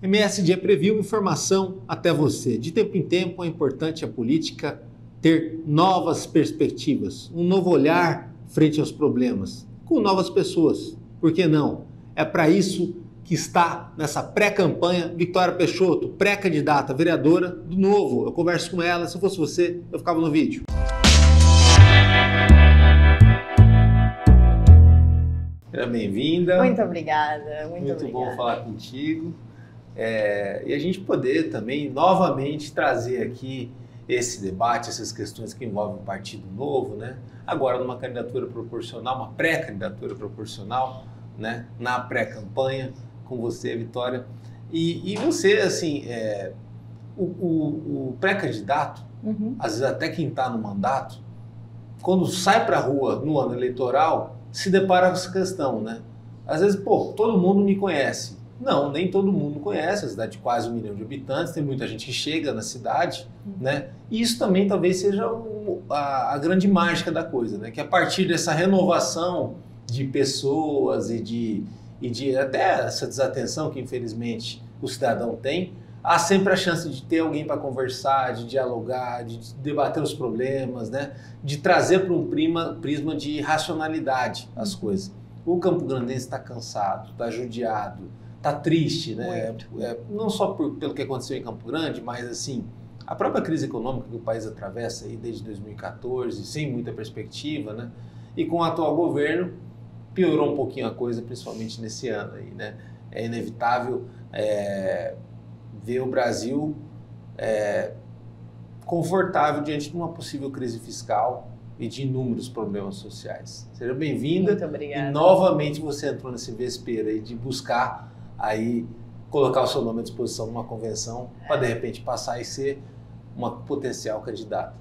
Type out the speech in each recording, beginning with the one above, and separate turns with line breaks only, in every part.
MSD Preview, informação até você. De tempo em tempo é importante a política ter novas perspectivas, um novo olhar frente aos problemas, com novas pessoas. Por que não? É para isso que está nessa pré-campanha Vitória Peixoto, pré-candidata vereadora do Novo. Eu converso com ela, se eu fosse você, eu ficava no vídeo. Seja bem-vinda.
Muito obrigada, muito obrigada.
Muito bom falar contigo. E a gente poder também novamente trazer aqui esse debate, essas questões que envolvem o Partido Novo, né? Agora numa candidatura proporcional, uma pré-candidatura proporcional, né? Na pré-campanha, com você, Vitória. E você, assim, o pré-candidato, às vezes até quem está no mandato, quando sai para a rua no ano eleitoral, se depara com essa questão, né? Às vezes, todo mundo me conhece. Não, nem todo mundo conhece, a cidade de quase 1 milhão de habitantes, tem muita gente que chega na cidade, né? E isso também talvez seja a grande mágica da coisa, né? Que a partir dessa renovação de pessoas e de até essa desatenção que infelizmente o cidadão tem, há sempre a chance de ter alguém para conversar, de dialogar, de debater os problemas, né? De trazer para um prisma de racionalidade as coisas. O campograndense está cansado, está judiado, está triste, né? Não só pelo que aconteceu em Campo Grande, mas assim, a própria crise econômica que o país atravessa aí desde 2014, sem muita perspectiva, né? E com o atual governo piorou um pouquinho a coisa, principalmente nesse ano aí, né? É inevitável ver o Brasil confortável diante de uma possível crise fiscal e de inúmeros problemas sociais. Seja bem-vinda.
Muito obrigada.
E novamente você entrou nesse vespeiro aí de buscar aí colocar o seu nome à disposição numa convenção para de repente passar e ser uma potencial candidata.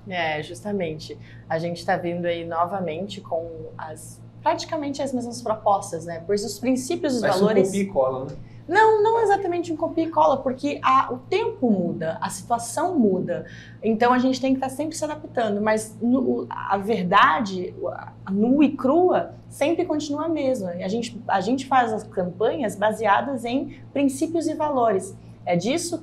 Justamente. A gente está vindo aí novamente com praticamente as mesmas propostas, né? Pois os princípios e os valores...
Um copia e cola, né?
Não exatamente um copia e cola, porque o tempo muda, a situação muda, então a gente tem que estar sempre se adaptando, mas a verdade, nua e crua, sempre continua a mesma. A gente faz as campanhas baseadas em princípios e valores. É disso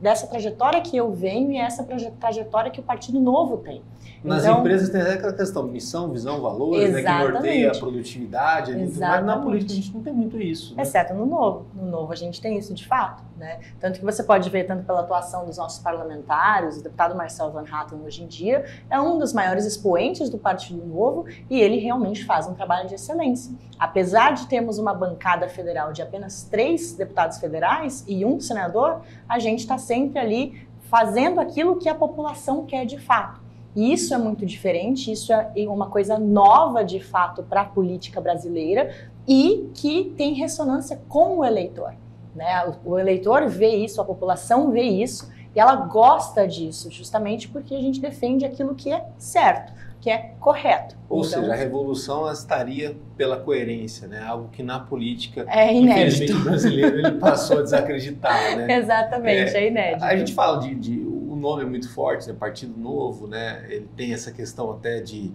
dessa trajetória que eu venho e essa trajetória que o Partido Novo tem.
Nas empresas tem aquela questão, missão, visão, valores, né, que norteia a produtividade, mas na política a gente não tem muito isso. Né?
Exceto no Novo. No Novo a gente tem isso de fato. Né? Tanto que você pode ver, tanto pela atuação dos nossos parlamentares, o deputado Marcelo Van Hatten hoje em dia é um dos maiores expoentes do Partido Novo e ele realmente faz um trabalho de excelência. Apesar de termos uma bancada federal de apenas 3 deputados federais e 1 senador, a gente está sempre ali fazendo aquilo que a população quer de fato. E isso é muito diferente, isso é uma coisa nova de fato para a política brasileira e que tem ressonância com o eleitor. Né? O eleitor vê isso, a população vê isso e ela gosta disso, justamente porque a gente defende aquilo que é certo, que é correto.
Ou seja, a revolução estaria pela coerência, né? Algo que na política,
inédito.
Infelizmente, o brasileiro ele passou a desacreditar. Né?
Exatamente, é inédito.
A gente fala o nome é muito forte, né? Partido Novo, né? Ele tem essa questão até de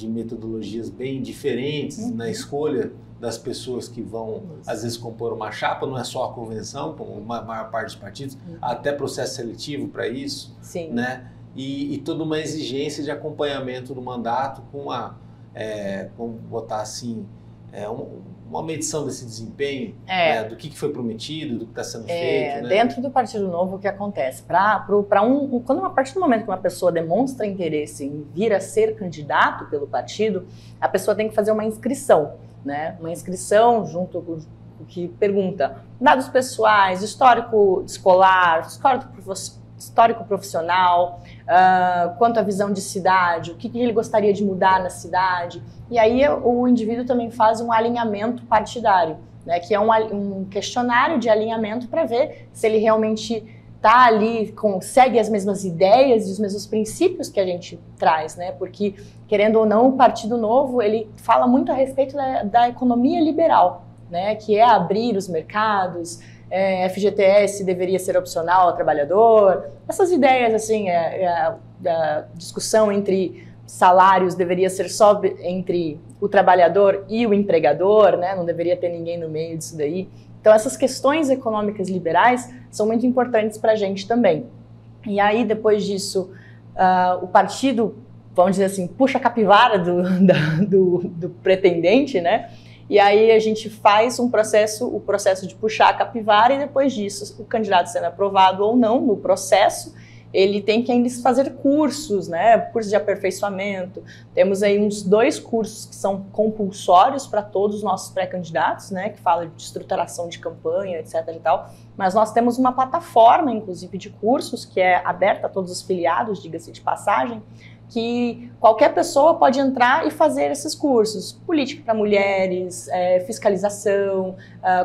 metodologias bem diferentes na escolha das pessoas que vão, às vezes, compor uma chapa, não é só a convenção, como a maior parte dos partidos, há até processo seletivo para isso,
Sim.
Né? E toda uma exigência de acompanhamento do mandato com vamos botar assim, uma medição desse desempenho, né, do que foi prometido, do que está sendo feito. Né?
Dentro do Partido Novo, o que acontece? Quando a partir do momento que uma pessoa demonstra interesse em vir a ser candidato pelo partido, a pessoa tem que fazer uma inscrição, né? Uma inscrição junto com o que pergunta dados pessoais, histórico escolar, histórico profissional, quanto à visão de cidade, o que ele gostaria de mudar na cidade. E aí o indivíduo também faz um alinhamento partidário, né, que é um questionário de alinhamento para ver se ele realmente está ali, segue as mesmas ideias e os mesmos princípios que a gente traz, né? Porque, querendo ou não, o Partido Novo ele fala muito a respeito da economia liberal, né, que é abrir os mercados, FGTS deveria ser opcional ao trabalhador, essas ideias, assim, a discussão entre salários deveria ser só entre o trabalhador e o empregador, né, não deveria ter ninguém no meio disso daí. Então, essas questões econômicas liberais são muito importantes para a gente também. E aí, depois disso, o partido, vamos dizer assim, puxa a capivara do pretendente, né? E aí a gente faz o processo de puxar a capivara, e depois disso, o candidato sendo aprovado ou não no processo, ele tem que ainda fazer cursos, né? Cursos de aperfeiçoamento. Temos aí uns 2 cursos que são compulsórios para todos os nossos pré-candidatos, né? Que fala de estruturação de campanha, etc. e tal. Mas nós temos uma plataforma, inclusive, de cursos que é aberta a todos os filiados, diga-se de passagem, que qualquer pessoa pode entrar e fazer esses cursos. Política para mulheres, fiscalização,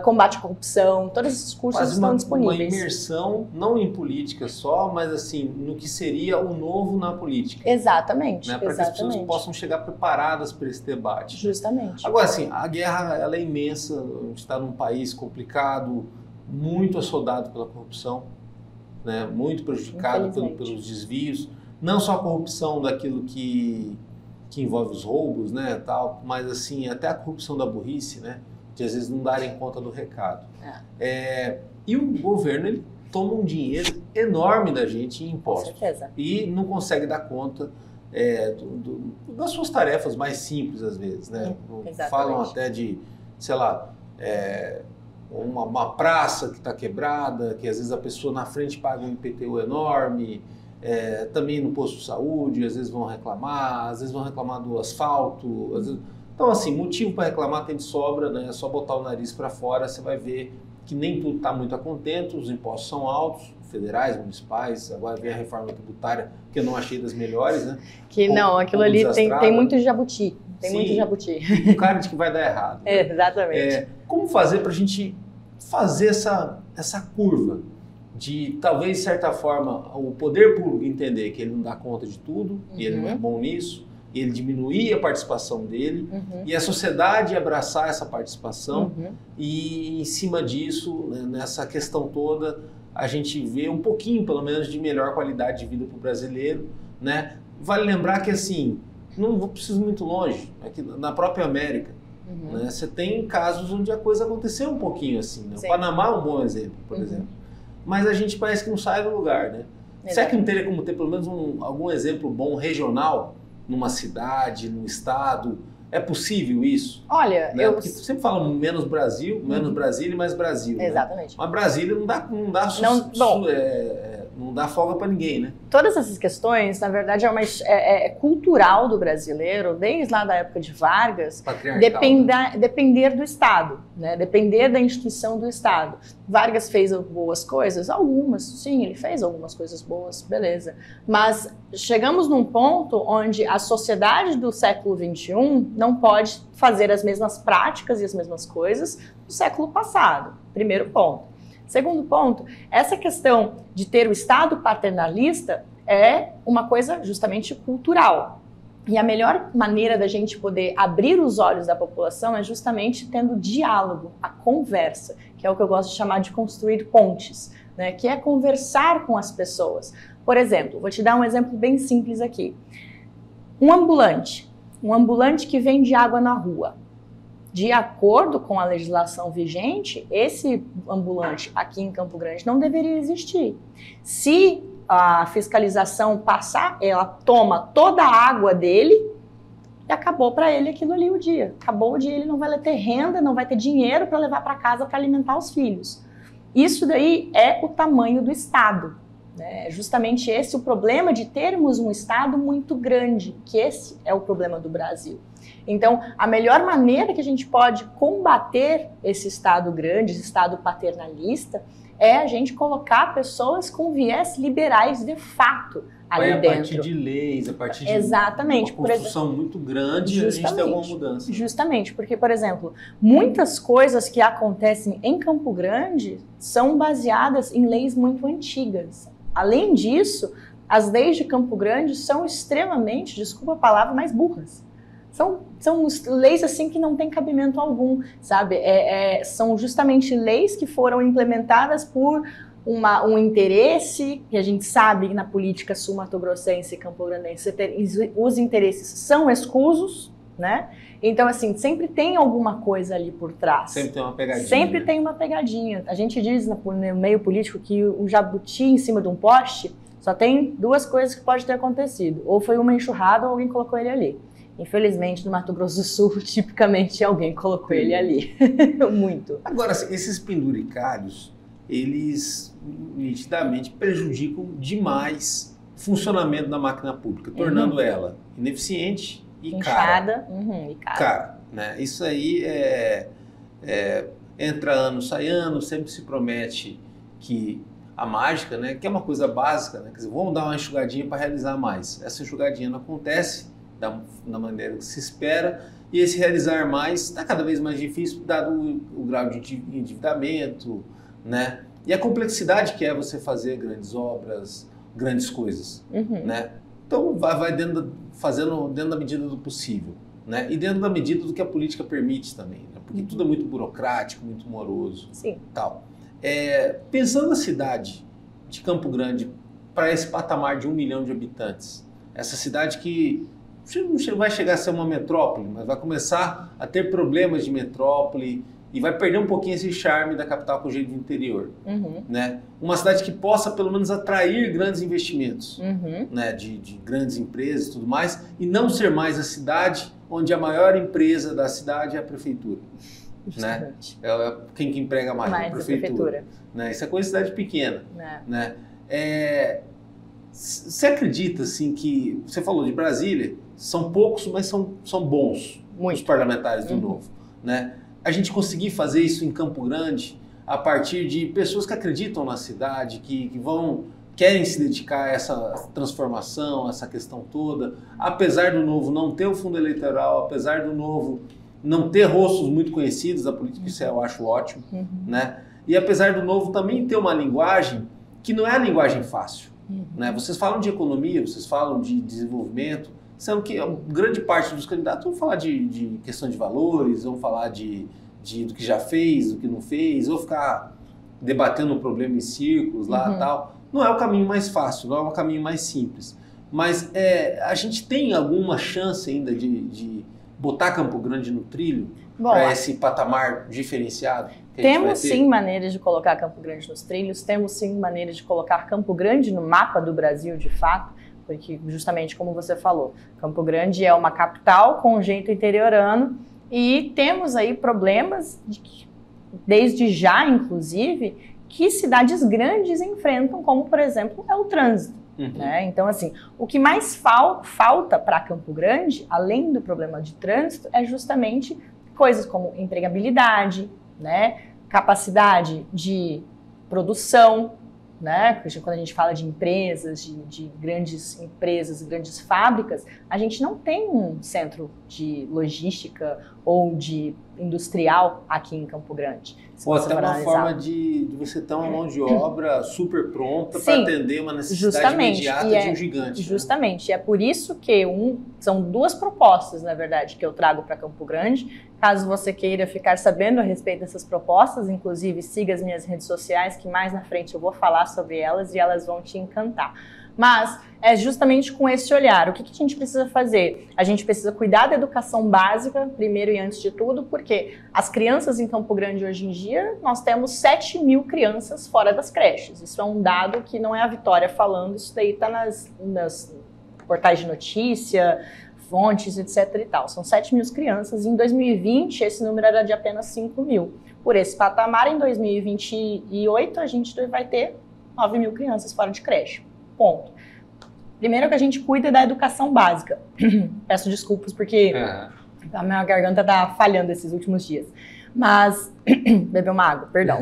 combate à corrupção, todos esses cursos estão disponíveis.
Uma imersão, não em política só, mas assim, no que seria o novo na política.
Exatamente.
Né? Para que as pessoas possam chegar preparadas para esse debate.
Justamente.
Agora, assim, a guerra ela é imensa, a gente está num país complicado, muito assolado pela corrupção, né? Muito prejudicado pelos desvios. Não só a corrupção daquilo que envolve os roubos, né, tal, mas assim, até a corrupção da burrice, né, de às vezes não darem conta do recado. E o governo, ele toma um dinheiro enorme da gente em impostos.
Com certeza.
E não consegue dar conta das suas tarefas mais simples, às vezes, né. Falam até de, sei lá, uma praça que está quebrada, que às vezes a pessoa na frente paga um IPTU enorme. Também no posto de saúde, às vezes vão reclamar do asfalto. Às vezes... Então, assim, motivo para reclamar tem de sobra, né? É só botar o nariz para fora, você vai ver que nem tudo está muito a contento, os impostos são altos, federais, municipais, agora vem a reforma tributária, que eu não achei das melhores, né?
Aquilo ali tem muito jabuti. Muito jabuti.
Um cara de que vai dar errado. Né?
Exatamente.
Como fazer para a gente fazer essa curva? De talvez, de certa forma, o poder público entender que ele não dá conta de tudo, e ele não é bom nisso, e ele diminuir a participação dele, e a sociedade abraçar essa participação, e em cima disso, né, nessa questão toda, a gente vê um pouquinho, pelo menos, de melhor qualidade de vida para o brasileiro, né? Vale lembrar que, assim, não preciso muito longe, aqui na própria América, né, você tem casos onde a coisa aconteceu um pouquinho assim, né? O Panamá é um bom exemplo, por exemplo. Mas a gente parece que não sai do lugar, né? Será que não teria como ter pelo menos algum exemplo bom regional numa cidade, num estado? É possível isso?
Olha,
né? Porque sempre falam menos Brasil, menos Brasília e mais Brasil.
Exatamente.
Né? Mas Brasília não dá folga para ninguém, né?
Todas essas questões, na verdade, é cultural do brasileiro, desde lá da época de Vargas, depender do Estado, né? Depender da instituição do Estado. Vargas fez boas coisas? Algumas, sim, ele fez algumas coisas boas, beleza. Mas chegamos num ponto onde a sociedade do século XXI não pode fazer as mesmas práticas e as mesmas coisas do século passado. Primeiro ponto. Segundo ponto, essa questão de ter o Estado paternalista é uma coisa justamente cultural. E a melhor maneira da gente poder abrir os olhos da população é justamente tendo diálogo, a conversa, que é o que eu gosto de chamar de construir pontes, né? Que é conversar com as pessoas. Por exemplo, vou te dar um exemplo bem simples aqui. Um ambulante que vende água na rua. De acordo com a legislação vigente, esse ambulante aqui em Campo Grande não deveria existir. Se a fiscalização passar, ela toma toda a água dele e acabou para ele aquilo ali o dia. Acabou o dia, ele não vai ter renda, não vai ter dinheiro para levar para casa para alimentar os filhos. Isso daí é o tamanho do Estado. É justamente esse o problema de termos um Estado muito grande, que esse é o problema do Brasil. Então, a melhor maneira que a gente pode combater esse Estado grande, esse Estado paternalista, é a gente colocar pessoas com viés liberais de fato ali dentro.
A partir de leis, a partir de
Exatamente.
uma construção muito grande, a gente tem alguma mudança.
Justamente, porque, por exemplo, muitas coisas que acontecem em Campo Grande são baseadas em leis muito antigas. Além disso, as leis de Campo Grande são extremamente, desculpa a palavra, mais burras. São leis assim que não tem cabimento algum, sabe? São justamente leis que foram implementadas por um interesse, que a gente sabe que na política sul-mato-grossense e campo-grandense os interesses são escusos, né? Então, assim, sempre tem alguma coisa ali por trás.
Sempre tem uma pegadinha.
Sempre tem uma pegadinha. A gente diz no meio político que o jabuti em cima de um poste só tem duas coisas que pode ter acontecido. Ou foi uma enxurrada ou alguém colocou ele ali. Infelizmente, no Mato Grosso do Sul, tipicamente alguém colocou ele ali. Muito.
Agora, esses penduricalhos, eles nitidamente prejudicam demais o funcionamento da máquina pública, tornando ela ineficiente e
inchada,
cara.
E cara.
Cara, né? Isso aí entra ano, sai ano, sempre se promete que a mágica, né, que é uma coisa básica, né, quer dizer, vamos dar uma enxugadinha para realizar mais. Essa enxugadinha não acontece da maneira que se espera, e esse realizar mais está cada vez mais difícil, dado o grau de endividamento, né, e a complexidade que é você fazer grandes obras, grandes coisas, né. Então vai fazendo dentro da medida do possível, né, e dentro da medida do que a política permite também, né, porque tudo é muito burocrático, muito moroso.
Sim.
Tal. Pensando na cidade de Campo Grande para esse patamar de 1 milhão de habitantes, essa cidade que não vai chegar a ser uma metrópole, mas vai começar a ter problemas de metrópole e vai perder um pouquinho esse charme da capital com o jeito do interior, né? Uma cidade que possa pelo menos atrair grandes investimentos, né? de grandes empresas e tudo mais, e não ser mais a cidade onde a maior empresa da cidade é a prefeitura. Né? Quem que emprega mais? A prefeitura. Né? Isso é coisa de cidade pequena. Né? Você acredita assim, que você falou de Brasília, são poucos, mas são bons os parlamentares do Novo. Né? A gente conseguir fazer isso em Campo Grande a partir de pessoas que acreditam na cidade, que querem se dedicar a essa transformação, essa questão toda, apesar do Novo não ter o fundo eleitoral, apesar do Novo não ter rostos muito conhecidos da política, isso eu acho ótimo, né? E apesar do Novo também ter uma linguagem que não é a linguagem fácil, né? Vocês falam de economia, vocês falam de desenvolvimento, sendo que grande parte dos candidatos vão falar de questão de valores, vão falar do que já fez, do que não fez, ou ficar debatendo um problema em círculos lá e tal. Não é o caminho mais fácil, não é o caminho mais simples. Mas a gente tem alguma chance ainda de botar Campo Grande no trilho para esse patamar diferenciado?
Temos sim maneiras de colocar Campo Grande nos trilhos, temos sim maneiras de colocar Campo Grande no mapa do Brasil de fato, porque justamente como você falou, Campo Grande é uma capital com um jeito interiorano e temos aí problemas, desde já inclusive, que cidades grandes enfrentam, como por exemplo é o trânsito. Né? Então, assim, o que mais falta para Campo Grande, além do problema de trânsito, é justamente coisas como empregabilidade, né? Capacidade de produção, né? Quando a gente fala de empresas, de grandes empresas, grandes fábricas, a gente não tem um centro de logística ou de industrial aqui em Campo Grande.
Ou até uma forma de você ter uma mão de obra super pronta para atender uma necessidade imediata de um gigante.
Justamente, é por isso que são duas propostas, na verdade, que eu trago para Campo Grande. Caso você queira ficar sabendo a respeito dessas propostas, inclusive siga as minhas redes sociais, que mais na frente eu vou falar sobre elas e elas vão te encantar. Mas é justamente com esse olhar. O que a gente precisa fazer? A gente precisa cuidar da educação básica, primeiro e antes de tudo, porque as crianças em Campo Grande hoje em dia, nós temos 7 mil crianças fora das creches. Isso é um dado que não é a Vitória falando, isso daí está nas portais de notícia, fontes, etc. e tal. São 7 mil crianças. Em 2020, esse número era de apenas 5 mil. Por esse patamar, em 2028, a gente vai ter 9 mil crianças fora de creche. Ponto. Primeiro que a gente cuida da educação básica. Peço desculpas porque a minha garganta tá falhando esses últimos dias. Mas, beber uma água, perdão.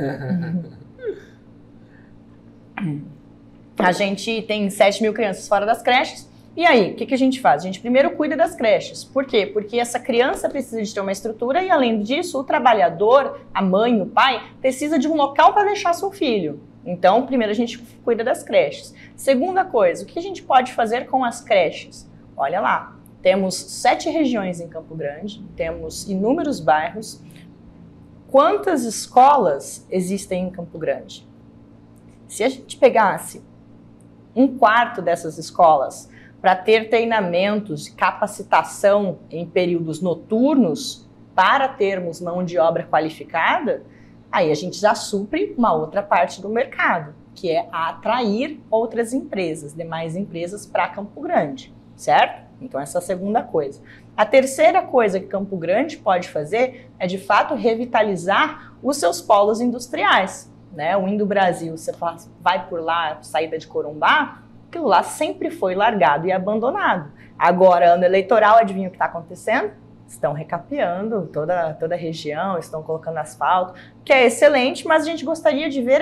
A gente tem 7 mil crianças fora das creches. E aí, o que a gente faz? A gente primeiro cuida das creches. Por quê? Porque essa criança precisa de ter uma estrutura e, além disso, o trabalhador, a mãe, o pai, precisa de um local para deixar seu filho. Então, primeiro a gente cuida das creches. Segunda coisa, o que a gente pode fazer com as creches? Olha lá, temos 7 regiões em Campo Grande, temos inúmeros bairros. Quantas escolas existem em Campo Grande? Se a gente pegasse 1/4 dessas escolas para ter treinamentos de capacitação em períodos noturnos para termos mão de obra qualificada, aí a gente já supre uma outra parte do mercado, que é atrair outras empresas, demais empresas para Campo Grande, certo? Então essa é a segunda coisa. A terceira coisa que Campo Grande pode fazer é, de fato, revitalizar os seus polos industriais, né? O Indo-Brasil, você vai por lá, saída de Corumbá, aquilo lá sempre foi largado e abandonado. Agora, ano eleitoral, adivinha o que está acontecendo? Estão recapeando toda a região, estão colocando asfalto, que é excelente, mas a gente gostaria de ver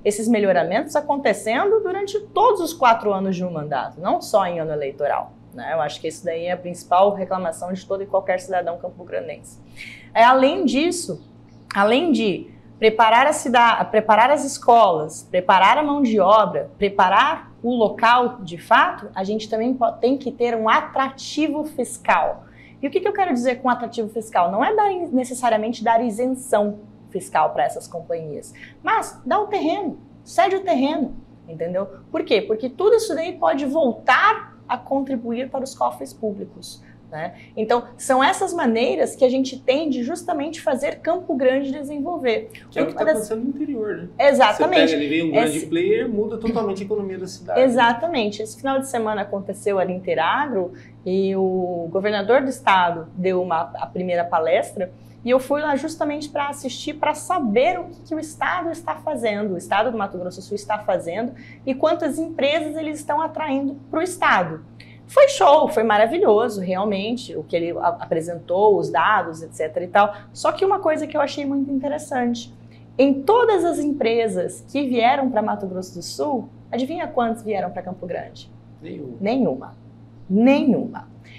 esses melhoramentos acontecendo durante todos os 4 anos de um mandato, não só em ano eleitoral. Né? Eu acho que isso daí é a principal reclamação de todo e qualquer cidadão campograndense. Além disso, além de preparar a cidade, preparar as escolas, preparar a mão de obra, preparar o local de fato, a gente também tem que ter um atrativo fiscal. E o que eu quero dizer com atrativo fiscal? Não é necessariamente dar isenção fiscal para essas companhias, mas dá o terreno, cede o terreno, entendeu? Por quê? Porque tudo isso daí pode voltar a contribuir para os cofres públicos, né? Então, são essas maneiras que a gente tem de justamente fazer Campo Grande desenvolver.
Que é o que está acontecendo no interior, né?
Exatamente.
Você pega, ele vem um grande player, muda totalmente a economia da cidade.
Exatamente. Esse final de semana aconteceu ali em Interagro e o governador do estado deu a primeira palestra e eu fui lá justamente para assistir, para saber o que o estado está fazendo, o estado do Mato Grosso do Sul está fazendo e quantas empresas eles estão atraindo para o estado. Foi show, foi maravilhoso, realmente, o que ele apresentou, os dados, etc e tal. Só que uma coisa que eu achei muito interessante, em todas as empresas que vieram para Mato Grosso do Sul, adivinha quantos vieram para Campo Grande? Nenhuma.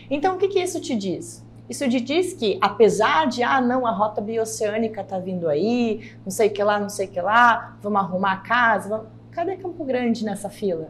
Então, o que isso te diz? Isso te diz que, apesar de, a rota bioceânica tá vindo aí, não sei o que lá, vamos arrumar a casa, cadê Campo Grande nessa fila?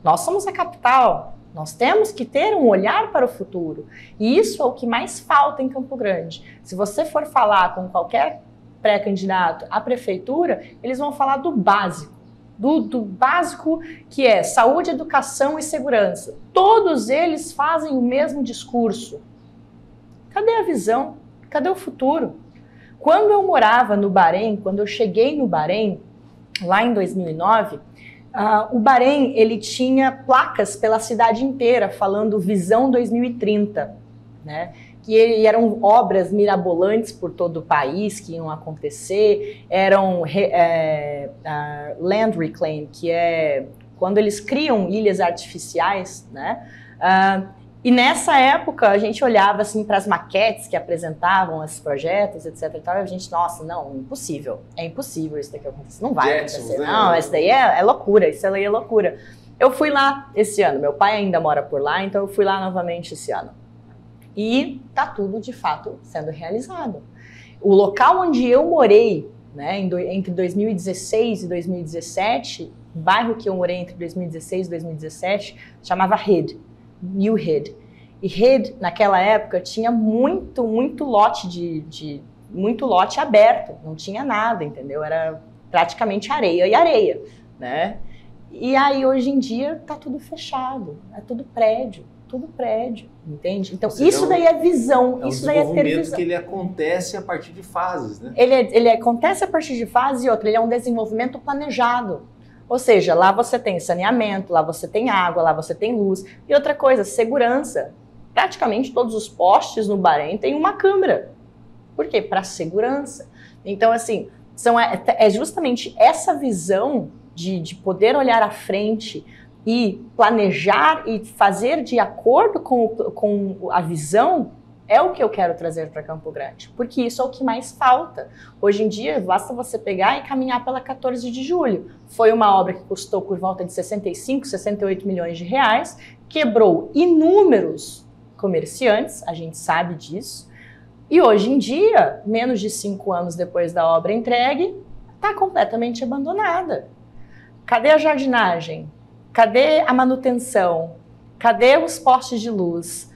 Nós somos a capital, nós temos que ter um olhar para o futuro. E isso é o que mais falta em Campo Grande. Se você for falar com qualquer pré-candidato à prefeitura, eles vão falar do básico. Do básico que é saúde, educação e segurança. Todos eles fazem o mesmo discurso. Cadê a visão? Cadê o futuro? Quando eu morava no Bahrein, quando eu cheguei no Bahrein, lá em 2009, o Bahrein ele tinha placas pela cidade inteira falando Visão 2030, né? Que eram obras mirabolantes por todo o país que iam acontecer, eram land reclaim, que é quando eles criam ilhas artificiais, né? E nessa época a gente olhava assim para as maquetes que apresentavam esses projetos, etc e tal, e a gente, nossa, não, impossível, é impossível isso daqui acontecer, não vai acontecer, não, isso daí é loucura, isso daí é loucura. Eu fui lá esse ano, meu pai ainda mora por lá, então eu fui lá novamente esse ano. E tá tudo, de fato, sendo realizado. O local onde eu morei, né, entre 2016 e 2017, o bairro que eu morei entre 2016 e 2017, chamava Head, New Head. E Head, naquela época, tinha muito lote muito lote aberto, não tinha nada, entendeu? Era praticamente areia e areia, né? E aí, hoje em dia, tá tudo fechado, é tudo prédio, entende? Então, isso daí é visão, isso daí é ter visão.
Que ele acontece a partir de fases, né?
Ele acontece a partir de fases e outra, ele é um desenvolvimento planejado. Ou seja, lá você tem saneamento, lá você tem água, lá você tem luz. E outra coisa, segurança. Praticamente todos os postes no Bahrein têm uma câmera. Por quê? Para segurança. Então, assim, é justamente essa visão de poder olhar à frente e planejar e fazer de acordo com a visão é o que eu quero trazer para Campo Grande, porque isso é o que mais falta. Hoje em dia, basta você pegar e caminhar pela 14 de julho. Foi uma obra que custou por volta de 65, 68 milhões de reais, quebrou inúmeros comerciantes, a gente sabe disso, e hoje em dia, menos de 5 anos depois da obra entregue, está completamente abandonada. Cadê a jardinagem? Cadê a manutenção? Cadê os postes de luz?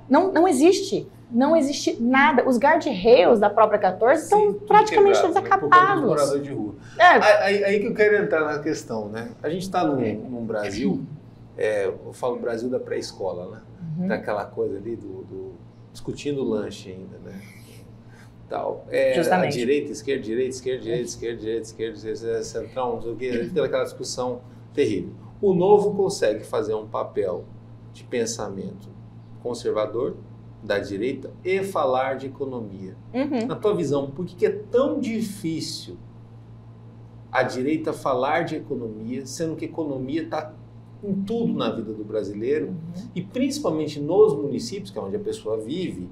Não existe nada. Os guardrails da própria 14 estão praticamente todos acabados.
De rua. Aí que eu quero entrar na questão, né? A gente está num Brasil eu falo Brasil da pré-escola, né? Uhum. Daquela coisa ali discutindo o lanche ainda, né? Tal. A direita, esquerda, direita, esquerda, direita, esquerda, direita, esquerda, central, não sei o quê, fica aquela discussão terrível. O Novo consegue fazer um papel de pensamento conservador da direita e falar de economia. Uhum. Na tua visão, por que é tão difícil a direita falar de economia, sendo que economia está em tudo na vida do brasileiro, e principalmente nos municípios, que é onde a pessoa vive?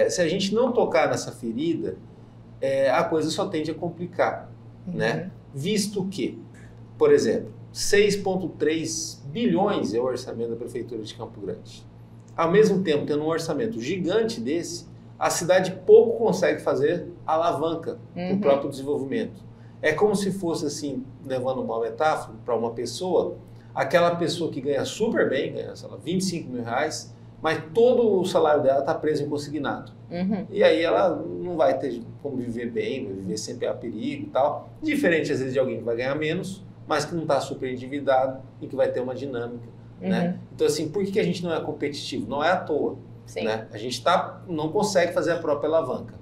Se a gente não tocar nessa ferida, a coisa só tende a complicar, né? Visto que, por exemplo, 6,3 bilhões é o orçamento da Prefeitura de Campo Grande. Ao mesmo tempo, tendo um orçamento gigante desse, a cidade pouco consegue fazer alavanca para o próprio desenvolvimento. É como se fosse assim, levando uma metáfora para uma pessoa, aquela pessoa que ganha super bem, ganha, sei lá, 25 mil reais, mas todo o salário dela está preso em consignado. E aí ela não vai ter como viver bem, vai viver sempre a perigo e tal. Diferente, às vezes, de alguém que vai ganhar menos, mas que não está super endividado e que vai ter uma dinâmica. Né? Então, assim, por que a gente não é competitivo? Não é à toa. Né? A gente não consegue fazer a própria alavanca.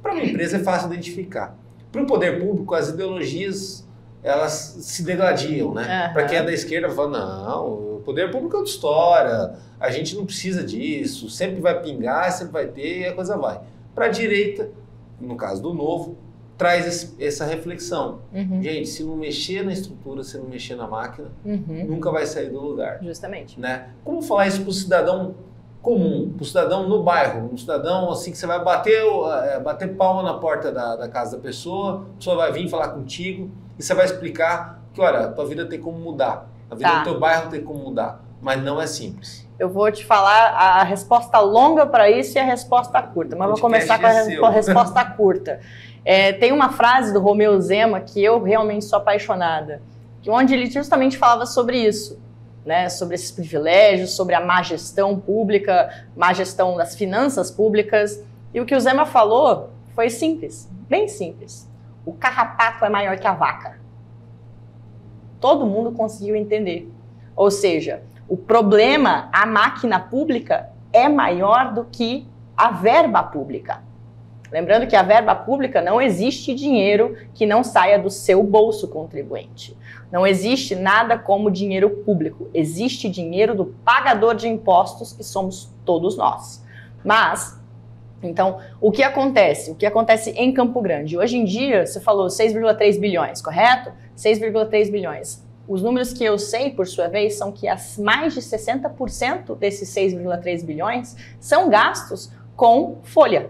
Para uma empresa é fácil identificar. Para o poder público, as ideologias elas se degladiam, né? Para quem é da esquerda, fala, não, o poder público é outra história, a gente não precisa disso, sempre vai pingar, sempre vai ter e a coisa vai. Para a direita, no caso do Novo, traz essa reflexão. Gente, se não mexer na estrutura, se não mexer na máquina, nunca vai sair do lugar.
Justamente.
Né? Como falar isso para o cidadão comum, para o cidadão no bairro, um cidadão assim que você vai bater palma na porta da casa da pessoa, a pessoa vai vir falar contigo e você vai explicar que, olha, a tua vida tem como mudar, a vida do teu bairro tem como mudar, mas não é simples.
Eu vou te falar a resposta longa para isso e a resposta curta, mas vou começar com a resposta curta. Tem uma frase do Romeu Zema que eu realmente sou apaixonada, onde ele justamente falava sobre isso. Né, sobre esses privilégios, sobre a má gestão pública, má gestão das finanças públicas. E o que o Zema falou foi simples, bem simples. O carrapato é maior que a vaca. Todo mundo conseguiu entender. Ou seja, o problema, a máquina pública, é maior do que a verba pública. Lembrando que a verba pública não existe dinheiro que não saia do seu bolso contribuinte. Não existe nada como dinheiro público. Existe dinheiro do pagador de impostos, que somos todos nós. Mas, então, o que acontece? O que acontece em Campo Grande? Hoje em dia, você falou 6,3 bilhões, correto? 6,3 bilhões. Os números que eu sei, por sua vez, são que mais de 60% desses 6,3 bilhões são gastos com folha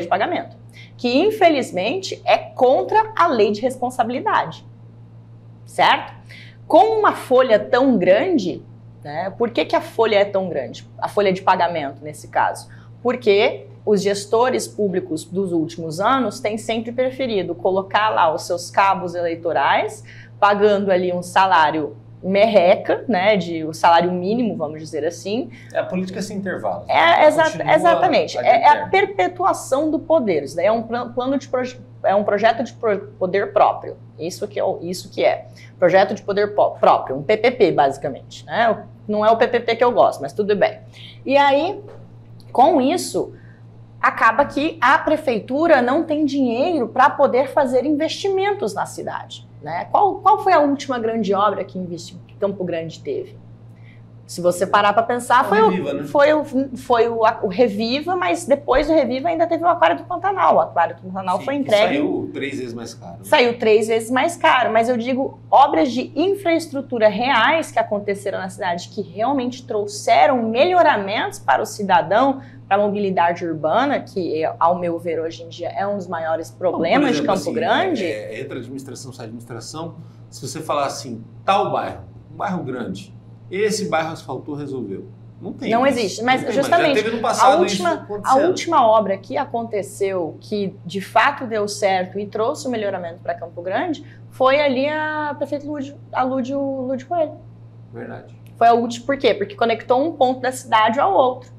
de pagamento, que infelizmente é contra a lei de responsabilidade, certo? Com uma folha tão grande, né, por que a folha é tão grande? A folha de pagamento, nesse caso. Porque os gestores públicos dos últimos anos têm sempre preferido colocar lá os seus cabos eleitorais, pagando ali um salário merreca, né, o salário mínimo, vamos dizer assim.
É a política sem intervalo.
Exatamente. É a perpetuação do poder. Isso daí é um projeto de poder próprio. Isso que é. Projeto de poder próprio, um PPP, basicamente. Né? Não é o PPP que eu gosto, mas tudo bem. E aí, com isso, acaba que a prefeitura não tem dinheiro para poder fazer investimentos na cidade. Né? Qual foi a última grande obra que Campo Grande teve? Se você parar para pensar, foi o Reviva, mas depois do Reviva ainda teve o Aquário do Pantanal. O Aquário do Pantanal foi entregue...
Saiu 3 vezes mais caro. Né?
Saiu 3 vezes mais caro, mas eu digo obras de infraestrutura reais que aconteceram na cidade, que realmente trouxeram melhoramentos para o cidadão, para a mobilidade urbana, que, ao meu ver, hoje em dia é um dos maiores problemas de Campo Grande.
Entra administração, sai administração. Se você falar assim, tal bairro, um bairro grande, esse bairro asfaltou, resolveu. Não tem.
Não existe. Mas justamente a última obra que aconteceu, que de fato deu certo e trouxe o melhoramento para Campo Grande, foi ali a prefeita Lúdio Coelho.
Verdade.
Foi a última. Por quê? Porque conectou um ponto da cidade ao outro.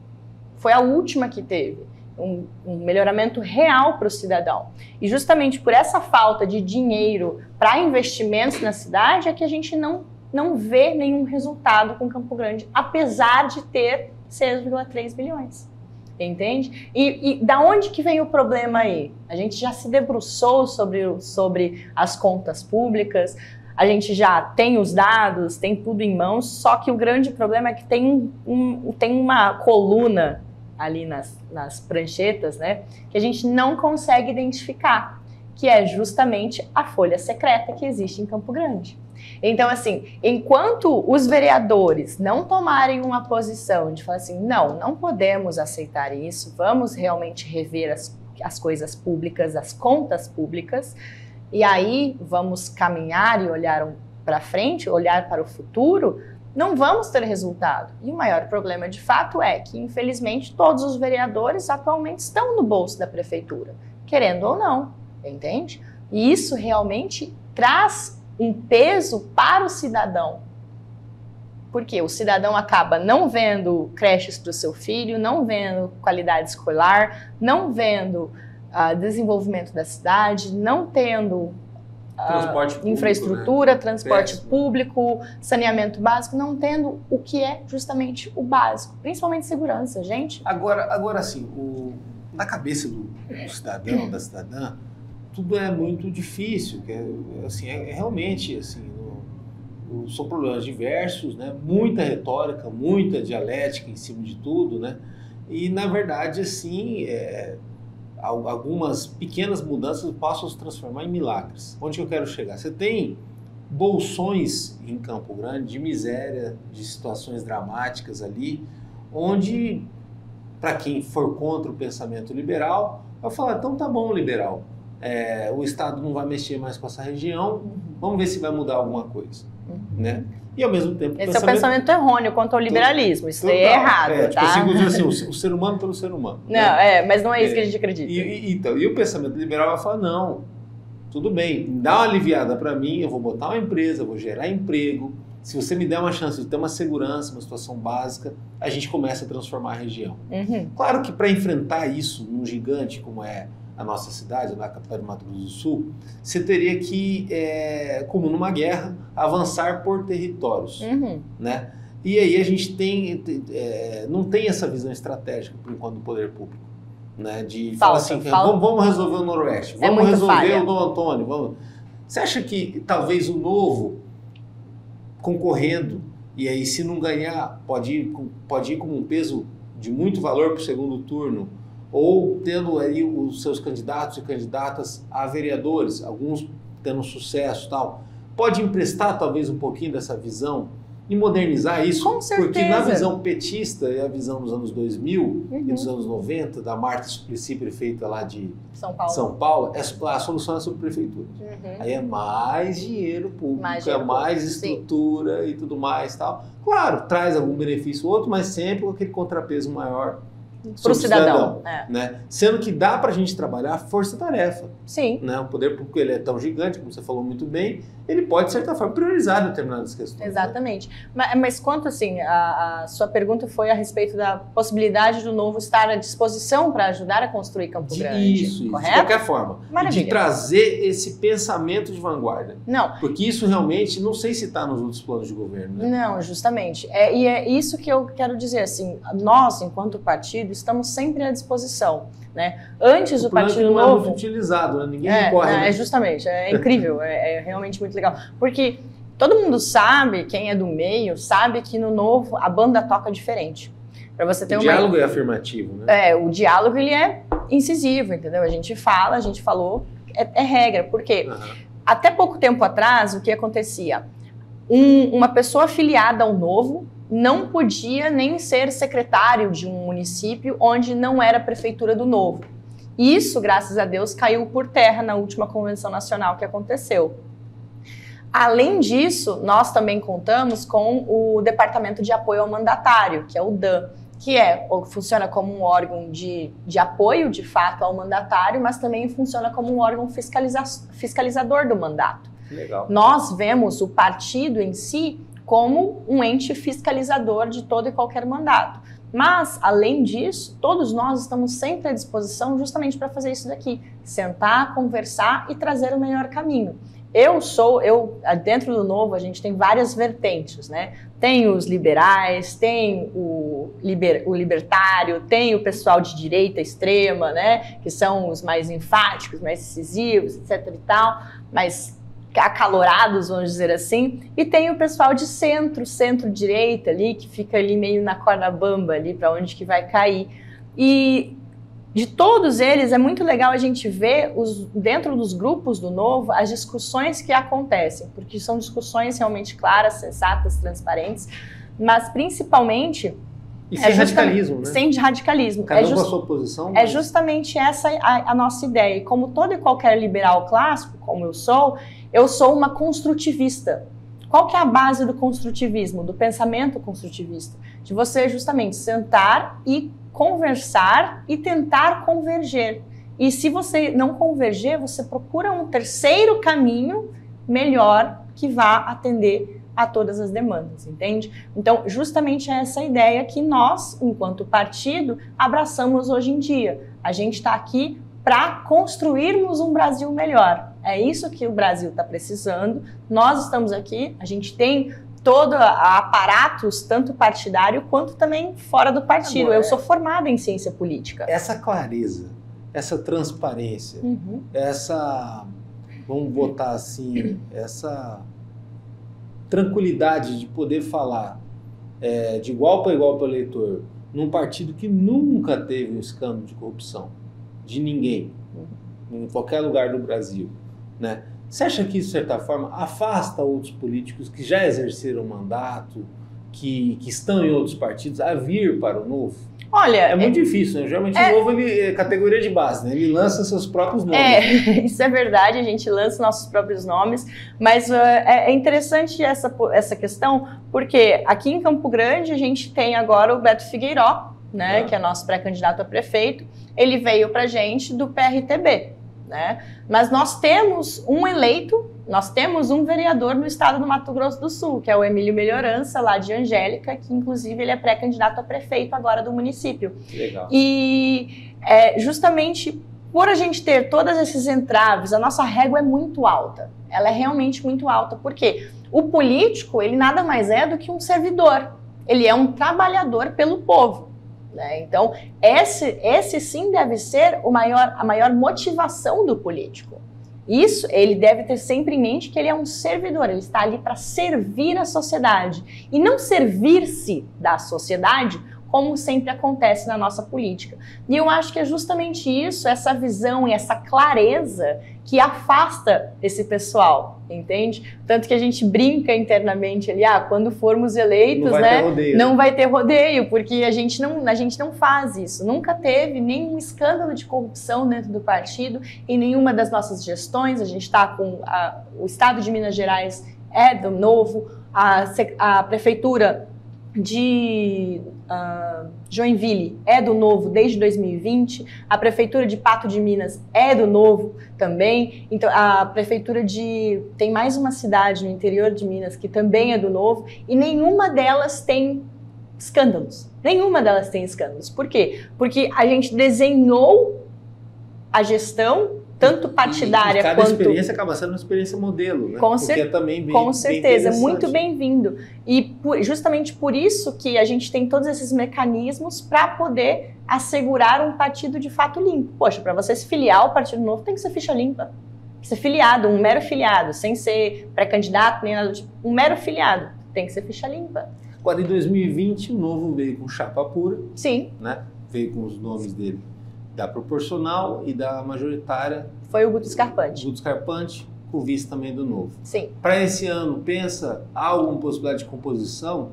Foi a última que teve um melhoramento real para o cidadão. E justamente por essa falta de dinheiro para investimentos na cidade é que a gente não não vê nenhum resultado com Campo Grande, apesar de ter 6,3 bilhões. Entende? E da onde que vem o problema aí? A gente já se debruçou sobre as contas públicas, a gente já tem os dados, tem tudo em mãos, só que o grande problema é que tem uma coluna ali nas pranchetas, né, que a gente não consegue identificar, que é justamente a folha secreta que existe em Campo Grande. Então, assim, enquanto os vereadores não tomarem uma posição de falar assim, não podemos aceitar isso, vamos realmente rever as coisas públicas, as contas públicas, e aí vamos caminhar e olhar para frente, olhar para o futuro, não vamos ter resultado. E o maior problema, de fato, é que, infelizmente, todos os vereadores atualmente estão no bolso da prefeitura, querendo ou não, entende? E isso realmente traz um peso para o cidadão. Porque o cidadão acaba não vendo creches para o seu filho, não vendo qualidade escolar, não vendo desenvolvimento da cidade, não tendo público, infraestrutura, né? Transporte público, saneamento básico, não tendo o que é justamente o básico, principalmente segurança, gente.
Agora assim, na cabeça do cidadão, da cidadã, tudo é muito difícil, realmente assim, são problemas diversos, né? Muita retórica, muita dialética em cima de tudo, né? E na verdade assim, algumas pequenas mudanças passam a se transformar em milagres. Onde que eu quero chegar? Você tem bolsões em Campo Grande de miséria, de situações dramáticas ali, onde, para quem for contra o pensamento liberal, vai falar, então tá bom, liberal, o Estado não vai mexer mais com essa região, vamos ver se vai mudar alguma coisa, né? E ao mesmo tempo...
Esse é o pensamento errôneo quanto ao liberalismo, isso daí é errado, tá?
Assim, o ser humano pelo ser humano.
Não, né? Mas não é isso que a gente acredita.
E o pensamento liberal vai falar, não, tudo bem, dá uma aliviada para mim, eu vou botar uma empresa, vou gerar emprego, se você me der uma chance de ter uma segurança, uma situação básica, a gente começa a transformar a região. Claro que para enfrentar isso, num gigante como é a nossa cidade, na capital do Mato Grosso do Sul, você teria que, como numa guerra, avançar por territórios, né? E aí a gente não tem essa visão estratégica, por enquanto, do poder público, né? De falar assim, vamos resolver o Noroeste, vamos resolver o Dom Antônio, vamos... Você acha que talvez o Novo, concorrendo, e aí se não ganhar, pode ir com um peso de muito valor para o segundo turno, ou tendo aí os seus candidatos e candidatas a vereadores, alguns tendo sucesso e tal, pode emprestar talvez um pouquinho dessa visão e modernizar isso?
Com certeza.
Porque na visão petista e a visão dos anos 2000 e dos anos 90, da Marta Suplicy, prefeita lá de São Paulo, a solução é sobre prefeitura. Aí é mais dinheiro público, mais estrutura e tudo mais tal. Claro, traz algum benefício ou outro, mas sempre com aquele contrapeso maior para o cidadão, né? Sendo que dá para a gente trabalhar força-tarefa.
Sim.
Né? O poder público ele é tão gigante, como você falou muito bem, ele pode, de certa forma, priorizar determinadas questões.
Exatamente. Né? Mas quanto assim, a sua pergunta foi a respeito da possibilidade do Novo estar à disposição para ajudar a construir Campo Grande.
Isso,
correto?
De qualquer forma.
Maravilha.
De trazer esse pensamento de vanguarda.
Não.
Porque isso realmente, não sei se está nos outros planos de governo. Né?
Não, justamente. E é isso que eu quero dizer, assim, nós, enquanto partido, estamos sempre à disposição, né? Antes o Partido
Novo...
Novo...
é muito utilizado, né? Ninguém recorre.
Né? justamente, é incrível, é realmente muito legal. Porque todo mundo sabe, quem é do meio, sabe que no Novo a banda toca diferente. Para você ter
o diálogo é afirmativo, né?
O diálogo ele é incisivo, entendeu? A gente fala, a gente falou, é regra. Porque até pouco tempo atrás, o que acontecia? Uma pessoa afiliada ao Novo não podia nem ser secretário de um município onde não era a prefeitura do Novo. Isso, graças a Deus, caiu por terra na última convenção nacional que aconteceu. Além disso, nós também contamos com o Departamento de Apoio ao Mandatário, que é o DAM, que funciona como um órgão de apoio, de fato, ao mandatário, mas também funciona como um órgão fiscalizador do mandato.
Legal.
Nós vemos o partido em si como um ente fiscalizador de todo e qualquer mandato. Mas, além disso, todos nós estamos sempre à disposição justamente para fazer isso daqui. Sentar, conversar e trazer o melhor caminho. dentro do Novo, a gente tem várias vertentes, né? Tem os liberais, tem o libertário, tem o pessoal de direita extrema, né? Que são os mais enfáticos, mais decisivos, etc e tal, mais acalorados, vamos dizer assim, e tem o pessoal de centro-direita ali, que fica ali meio na corda bamba ali, para onde que vai cair. E de todos eles, é muito legal a gente ver, dentro dos grupos do Novo, as discussões que acontecem, porque são discussões realmente claras, sensatas, transparentes, mas principalmente...
E sem radicalismo, né?
Sem radicalismo.
Cada um com a sua posição.
É justamente essa a nossa ideia. E como todo e qualquer liberal clássico, como eu sou uma construtivista. Qual que é a base do construtivismo, do pensamento construtivista? De você justamente sentar e conversar e tentar converger. E se você não converger, você procura um terceiro caminho melhor que vá atender a todas as demandas, entende? Então, justamente é essa ideia que nós, enquanto partido, abraçamos hoje em dia. A gente está aqui para construirmos um Brasil melhor. É isso que o Brasil está precisando. Nós estamos aqui, a gente tem todo aparatos, tanto partidário quanto também fora do partido. Agora, eu sou formada em ciência política.
Essa clareza, essa transparência, essa, vamos botar assim, essa tranquilidade de poder falar de igual para igual para o eleitor, num partido que nunca teve um escândalo de corrupção, de ninguém, em qualquer lugar do Brasil, né? Você acha que isso, de certa forma, afasta outros políticos que já exerceram mandato, que estão em outros partidos, a vir para o Novo?
Olha,
é muito difícil, né? Geralmente o Novo ele é categoria de base, né? Ele lança seus próprios nomes.
Isso é verdade, a gente lança nossos próprios nomes, mas é interessante essa questão, porque aqui em Campo Grande a gente tem agora o Beto Figueiró, né? Que é nosso pré-candidato a prefeito. Ele veio pra gente do PRTB, né? Mas nós temos um eleito, nós temos um vereador no estado do Mato Grosso do Sul, que é o Emílio Melhorança, lá de Angélica, que inclusive ele é pré-candidato a prefeito agora do município.
Legal.
E justamente por a gente ter todos esses entraves, a nossa régua é muito alta. Ela é realmente muito alta, porque o político, ele nada mais é do que um servidor. Ele é um trabalhador pelo povo. Né? Então, esse sim deve ser a maior motivação do político. Isso, ele deve ter sempre em mente que ele é um servidor, ele está ali para servir a sociedade e não servir-se da sociedade, como sempre acontece na nossa política. E eu acho que é justamente isso, essa visão e essa clareza que afasta esse pessoal, entende? Tanto que a gente brinca internamente ali, quando formos eleitos, não vai ter rodeio, porque a gente não faz isso. Nunca teve nenhum escândalo de corrupção dentro do partido, em nenhuma das nossas gestões. A gente está com o Estado de Minas Gerais é do Novo, a Prefeitura de Joinville é do Novo desde 2020, a Prefeitura de Pato de Minas é do Novo também, então a Prefeitura tem mais uma cidade no interior de Minas que também é do Novo, e nenhuma delas tem escândalos, Por quê? Porque a gente desenhou a gestão tanto partidária
cada
quanto...
Cada experiência acaba sendo uma experiência modelo, né?
Com certeza, muito bem-vindo. E justamente por isso que a gente tem todos esses mecanismos para poder assegurar um partido de fato limpo. Poxa, para você se filiar ao Partido Novo tem que ser ficha limpa. Tem que ser filiado, um mero filiado, sem ser pré-candidato, nem nada do tipo. Um mero filiado, tem que ser ficha limpa.
Agora, em 2020, o Novo veio com chapa pura.
Sim.
Né? Veio com os nomes dele. Da proporcional e da majoritária.
Foi o Guto Scarpante.
Guto Scarpante, com vice também do Novo.
Sim.
Para esse ano, pensa alguma possibilidade de composição?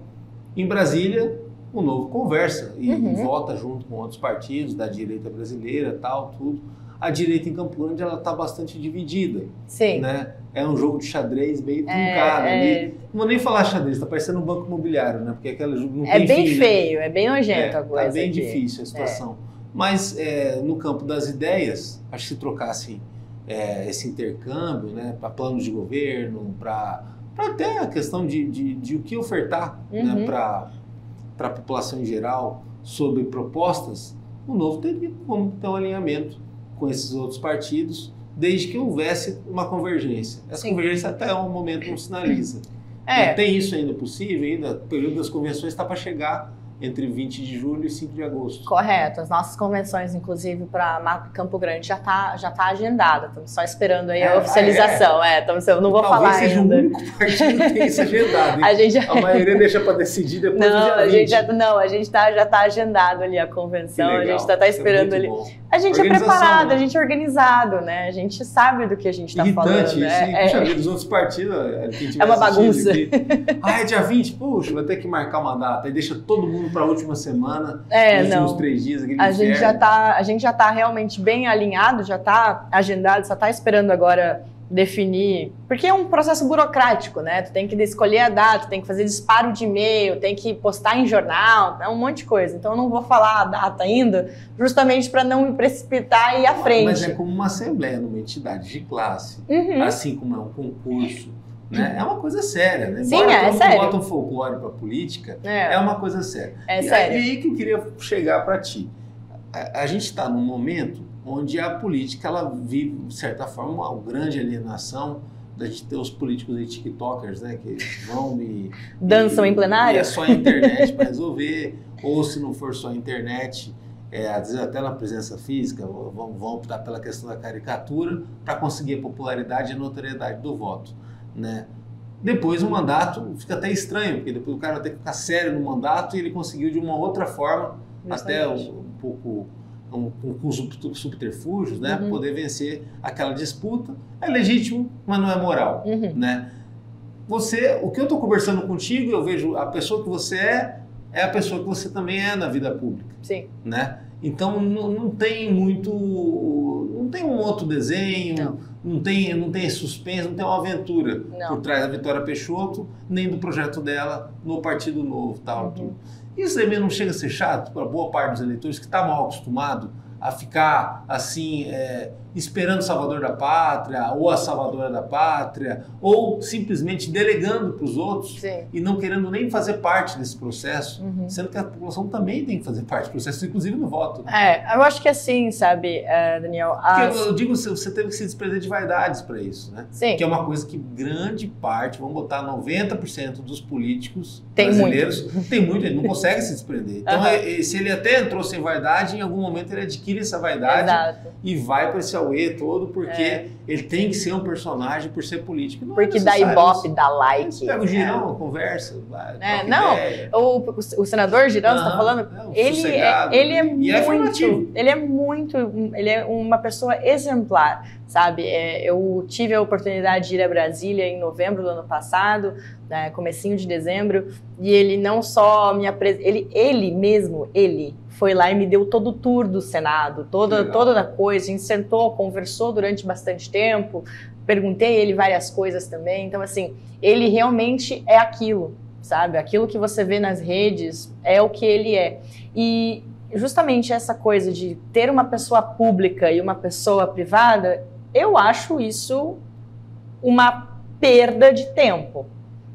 Em Brasília, o Novo conversa e vota junto com outros partidos da direita brasileira, tal, tudo. A direita em Campo Grande, ela está bastante dividida.
Sim.
Né? É um jogo de xadrez bem truncado ali. Não vou nem falar xadrez, está parecendo um banco imobiliário, né? Porque aquela não tem
bem
fim,
feio,
né?
É bem nojento a coisa.
Está bem difícil a situação. Mas no campo das ideias, acho que se trocasse esse intercâmbio, né, para planos de governo, para até a questão de o que ofertar né, para a população em geral sobre propostas, o Novo teria como ter um alinhamento com esses outros partidos desde que houvesse uma convergência. Essa
Sim.
convergência até um momento não sinaliza.
É.
Tem isso ainda possível, ainda o período das convenções está para chegar entre 20 de julho e 5 de agosto.
Correto. As nossas convenções, inclusive, para Campo Grande, já tá agendada. Estamos só esperando aí a oficialização. Eu não vou
Talvez
falar
seja
ainda.
o único partido que tem isso agendado.
A
maioria deixa para decidir depois do dia 20.
A gente já tá agendado ali a convenção. A gente tá esperando ali.
Bom.
A gente é preparado,
né?
a gente é organizado, né? A gente sabe do que a gente está falando.
Irritante, puxa vida, os outros partidos...
É uma bagunça.
Aqui, é dia 20, puxa, vai ter que marcar uma data. Aí deixa todo mundo para a última semana, nos últimos 3 dias.
A gente já tá realmente bem alinhado, já está agendado, só está esperando agora definir, porque é um processo burocrático, né? Tu tem que escolher a data, tem que fazer disparo de e-mail, tem que postar em jornal, é um monte de coisa. Então eu não vou falar a data ainda, justamente para não me precipitar e ir à frente.
Mas é como uma assembleia numa entidade de classe, assim como é um concurso, né? É uma coisa séria, né?
Sim, é sério.
Bota um folclore para política, é uma coisa séria.
Sério.
E aí que eu queria chegar para ti. A gente está num momento onde a política ela vive, de certa forma, uma grande alienação da gente ter os políticos aí, tiktokers, né, que vão e...
dançam em plenário?
E é só a internet para resolver, ou se não for só a internet, às vezes até na presença física, vão optar pela questão da caricatura para conseguir a popularidade e a notoriedade do voto, né? Depois o mandato fica até estranho, porque depois o cara vai ter que ficar sério no mandato e ele conseguiu de uma outra forma, até um pouco... com subterfúgios, né, para poder vencer aquela disputa. É legítimo, mas não é moral, né? O que eu estou conversando contigo, eu vejo a pessoa que você é a pessoa que você também é na vida pública.
Sim.
Né? Então não tem muito, não tem um outro desenho, não tem suspense, não tem uma aventura por trás da Vitória Peixoto, nem do projeto dela no Partido Novo, tal, tudo. Isso também não chega a ser chato para boa parte dos eleitores que está mal acostumado a ficar assim, esperando o salvador da pátria, ou a salvadora da pátria, ou simplesmente delegando para os outros e não querendo nem fazer parte desse processo, sendo que a população também tem que fazer parte do processo, inclusive no voto. Né?
Eu acho que assim, sabe, Daniel...
Porque eu digo, você teve que se desprender de vaidades para isso, né?
Sim.
Que é uma coisa que grande parte, vamos botar 90% dos políticos brasileiros, tem muito, ele não consegue se desprender. Então, se ele até entrou sem vaidade, em algum momento ele adquire essa vaidade e vai para esse auê todo, porque ele tem que ser um personagem por ser político. Não
porque dá ibope, dá like.
Você pega o Girão, conversa, vai,
o senador Girão, você está falando, ele é uma pessoa exemplar, sabe? Eu tive a oportunidade de ir a Brasília em novembro do ano passado, né, comecinho de dezembro, e ele não só me apresentou, ele foi lá e me deu todo o tour do Senado, toda a coisa, a gente sentou, conversou durante bastante tempo, perguntei a ele várias coisas também, então assim, ele realmente é aquilo, sabe? Aquilo que você vê nas redes é o que ele é. E justamente essa coisa de ter uma pessoa pública e uma pessoa privada, eu acho isso uma perda de tempo,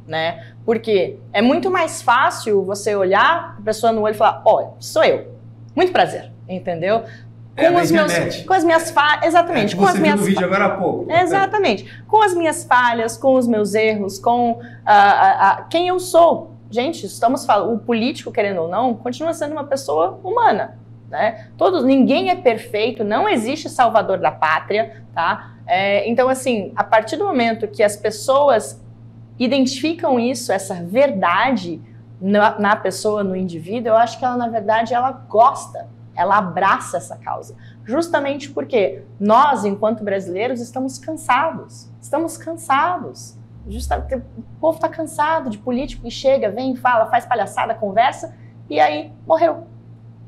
né? Porque é muito mais fácil você olhar a pessoa no olho e falar, olha, sou eu, muito prazer, entendeu? Com as minhas falhas, exatamente.
Com as minhas no vídeo agora há pouco.
Exatamente. Com as minhas falhas, com os meus erros, com quem eu sou. Gente, estamos falando, o político, querendo ou não, continua sendo uma pessoa humana, né? Ninguém é perfeito, não existe salvador da pátria, tá? Então, assim, a partir do momento que as pessoas identificam isso, essa verdade na pessoa, no indivíduo, eu acho que ela, na verdade, ela gosta, ela abraça essa causa. Justamente porque nós, enquanto brasileiros, estamos cansados. Justamente, o povo está cansado de político que chega, vem, fala, faz palhaçada, conversa, e aí morreu.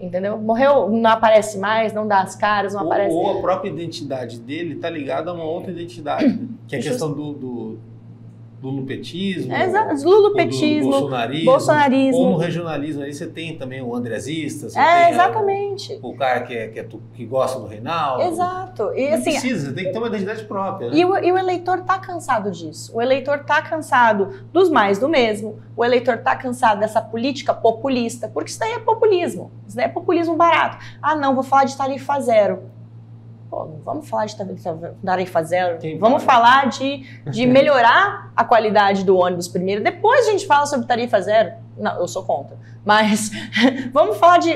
Entendeu? Morreu, não aparece mais, não dá as caras, não aparece...
Ou a própria identidade dele está ligada a uma outra identidade, né? Que é a questão do lulopetismo,
lulopetismo, bolsonarismo,
ou no regionalismo aí você tem também o andrezista, você
tem exatamente.
O cara que gosta do Reinaldo.
Exato. E,
não
assim,
precisa, tem que ter uma identidade própria. Né?
E o eleitor tá cansado disso. O eleitor tá cansado dos mais do mesmo. O eleitor tá cansado dessa política populista, porque isso daí é populismo. Isso daí é populismo barato. Ah, não, vou falar de tarifa zero. Pô, não vamos falar de tarifa zero, vamos falar de melhorar a qualidade do ônibus primeiro, depois a gente fala sobre tarifa zero. Não, eu sou contra. Mas vamos falar de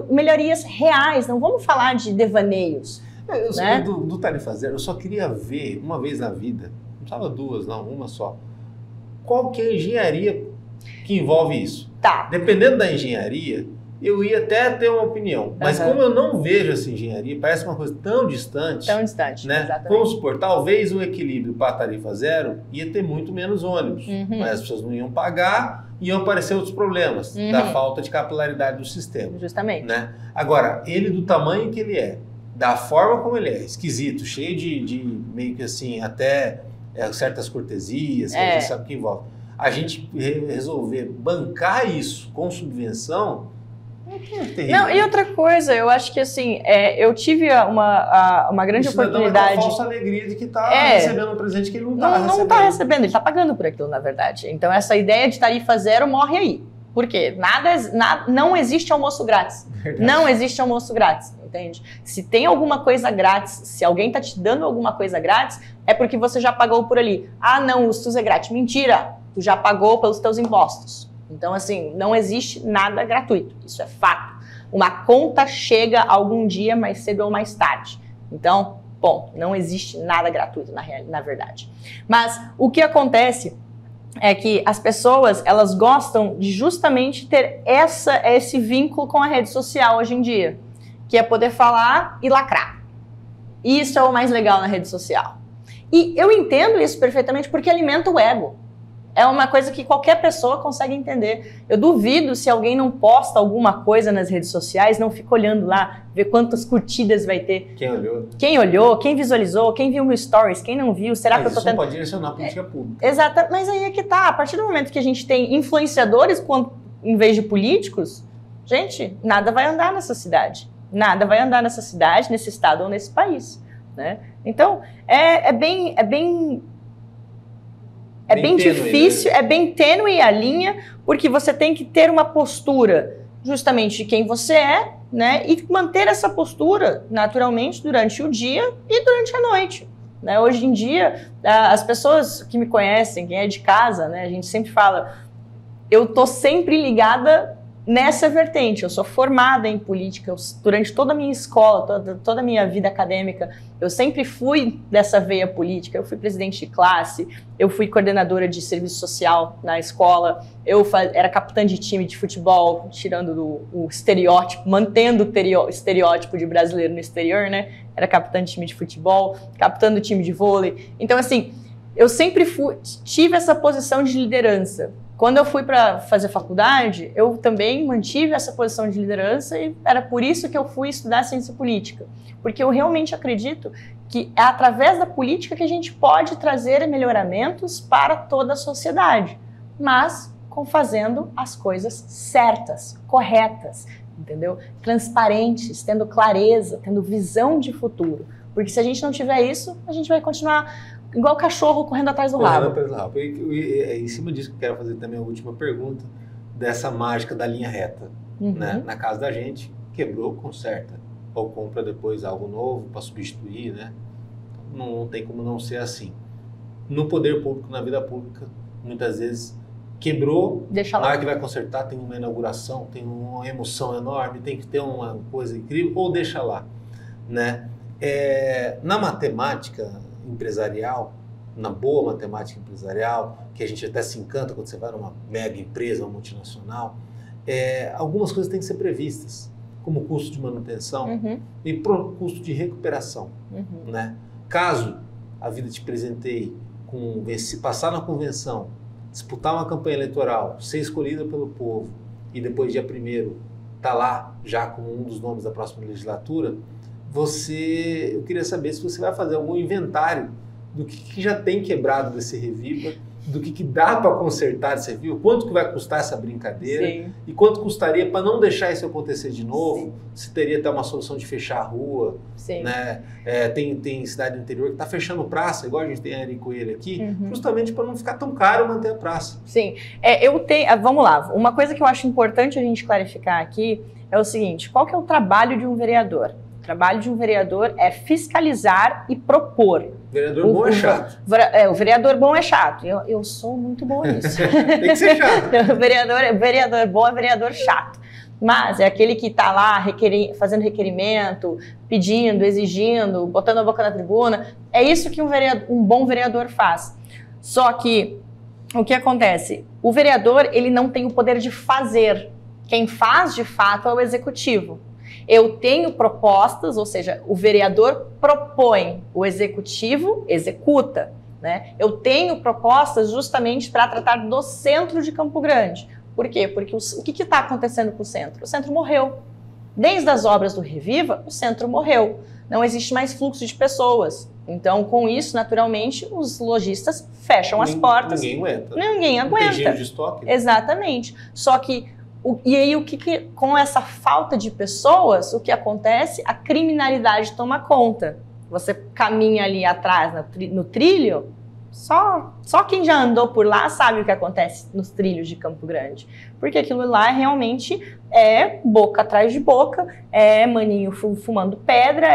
melhorias reais, não vamos falar de devaneios. Né?
Do tarifa zero, eu só queria ver, uma vez na vida, não precisava duas, não, uma só, qual que é a engenharia que envolve isso.
Tá.
Dependendo da engenharia, eu ia até ter uma opinião. Mas como eu não vejo essa engenharia, parece uma coisa tão distante.
Tão distante,
né?
Exatamente.
Vamos supor, talvez o equilíbrio para a tarifa zero ia ter muito menos ônibus. Mas as pessoas não iam pagar, iam aparecer outros problemas da falta de capilaridade do sistema.
Justamente.
Né? Agora, ele do tamanho que ele é, da forma como ele é, esquisito, cheio de meio que assim, até certas cortesias, que a gente sabe que envolve. A gente resolver bancar isso com subvenção,
não, e outra coisa, eu acho que assim, eu tive uma grande oportunidade.
Uma falsa alegria de que está recebendo um presente que ele não está recebendo.
Não está recebendo, ele está pagando por aquilo, na verdade. Então essa ideia de tarifa zero morre aí. Por quê? Não existe almoço grátis. Verdade. Não existe almoço grátis, entende? Se tem alguma coisa grátis, se alguém está te dando alguma coisa grátis, é porque você já pagou por ali. Ah, não, o SUS é grátis. Mentira! Tu já pagou pelos teus impostos. Então, assim, não existe nada gratuito. Isso é fato. Uma conta chega algum dia, mais cedo ou mais tarde. Então, ponto. Não existe nada gratuito, na verdade. Mas o que acontece é que as pessoas, elas gostam de justamente ter esse vínculo com a rede social hoje em dia, que é poder falar e lacrar. Isso é o mais legal na rede social. E eu entendo isso perfeitamente porque alimenta o ego. É uma coisa que qualquer pessoa consegue entender. Eu duvido se alguém não posta alguma coisa nas redes sociais, não fica olhando lá, ver quantas curtidas vai ter. Quem olhou, quem visualizou, quem viu meu stories, quem não viu, será que eu tô tendo...
Isso pode direcionar a política pública.
Exato, mas aí é que tá. A partir do momento que a gente tem influenciadores em vez de políticos, gente, nada vai andar nessa cidade. Nada vai andar nessa cidade, nesse estado ou nesse país. Né? Então, é bem difícil, é bem tênue a linha, porque você tem que ter uma postura justamente de quem você é, né? E manter essa postura naturalmente durante o dia e durante a noite. Né? Hoje em dia, as pessoas que me conhecem, quem é de casa, né? A gente sempre fala, eu tô sempre ligada nessa vertente. Eu sou formada em política, durante toda a minha escola, toda a minha vida acadêmica, eu sempre fui dessa veia política. Eu fui presidente de classe, eu fui coordenadora de serviço social na escola, eu era capitã de time de futebol, tirando o estereótipo, mantendo o estereótipo de brasileiro no exterior, né? Era capitã de time de futebol, capitã do time de vôlei. Então, assim, eu sempre tive essa posição de liderança. Quando eu fui para fazer faculdade, eu também mantive essa posição de liderança e era por isso que eu fui estudar ciência política. Porque eu realmente acredito que é através da política que a gente pode trazer melhoramentos para toda a sociedade, mas fazendo as coisas certas, corretas, entendeu? Transparentes, tendo clareza, tendo visão de futuro. Porque se a gente não tiver isso, a gente vai continuar igual cachorro correndo atrás do rabo.
E em cima disso que eu quero fazer também a última pergunta, dessa mágica da linha reta. Né? Na casa da gente, quebrou, conserta. Ou compra depois algo novo para substituir, né? Não tem como não ser assim. No poder público, na vida pública, muitas vezes quebrou,
deixa lá.
Na hora que vai consertar tem uma inauguração, tem uma emoção enorme, tem que ter uma coisa incrível, ou deixa lá. Né? Na matemática empresarial, na boa matemática empresarial, que a gente até se encanta quando você vai numa mega empresa, uma multinacional, algumas coisas têm que ser previstas, como custo de manutenção e custo de recuperação. Né? Caso a vida te presenteie com passar na convenção, disputar uma campanha eleitoral, ser escolhida pelo povo e depois dia 1º tá lá já com um dos nomes da próxima legislatura, eu queria saber se você vai fazer algum inventário do que já tem quebrado desse Reviva, do que dá para consertar desse Reviva, quanto que vai custar essa brincadeira.
Sim.
E quanto custaria para não deixar isso acontecer de novo. Sim. Se teria até uma solução de fechar a rua.
Sim.
Né? Tem cidade do interior que está fechando praça, igual a gente tem a Ari Coelho aqui, justamente para não ficar tão caro manter a praça.
Sim, vamos lá, uma coisa que eu acho importante a gente clarificar aqui é o seguinte, qual que é o trabalho de um vereador? O trabalho de um vereador é fiscalizar e propor.
Vereador bom é chato.
O vereador bom é chato. Eu sou muito boa nisso.
Tem que ser chato.
Vereador bom é vereador chato. Mas é aquele que está lá fazendo requerimento, pedindo, exigindo, botando a boca na tribuna. É isso que um bom vereador faz. Só que o que acontece? O vereador, ele não tem o poder de fazer. Quem faz, de fato, é o executivo. Eu tenho propostas, ou seja, o vereador propõe, o executivo executa, né? Eu tenho propostas justamente para tratar do centro de Campo Grande. Por quê? Porque o que está acontecendo com o centro? O centro morreu. Desde as obras do Reviva, o centro morreu. Não existe mais fluxo de pessoas. Então, com isso, naturalmente, os lojistas fecham as portas.
Ninguém aguenta.
Ninguém aguenta.
Tem dinheiro de estoque.
Exatamente. Só que e aí, com essa falta de pessoas, o que acontece? A criminalidade toma conta. Você caminha ali atrás no trilho, só quem já andou por lá sabe o que acontece nos trilhos de Campo Grande. Porque aquilo lá realmente é boca atrás de boca, é maninho fumando pedra,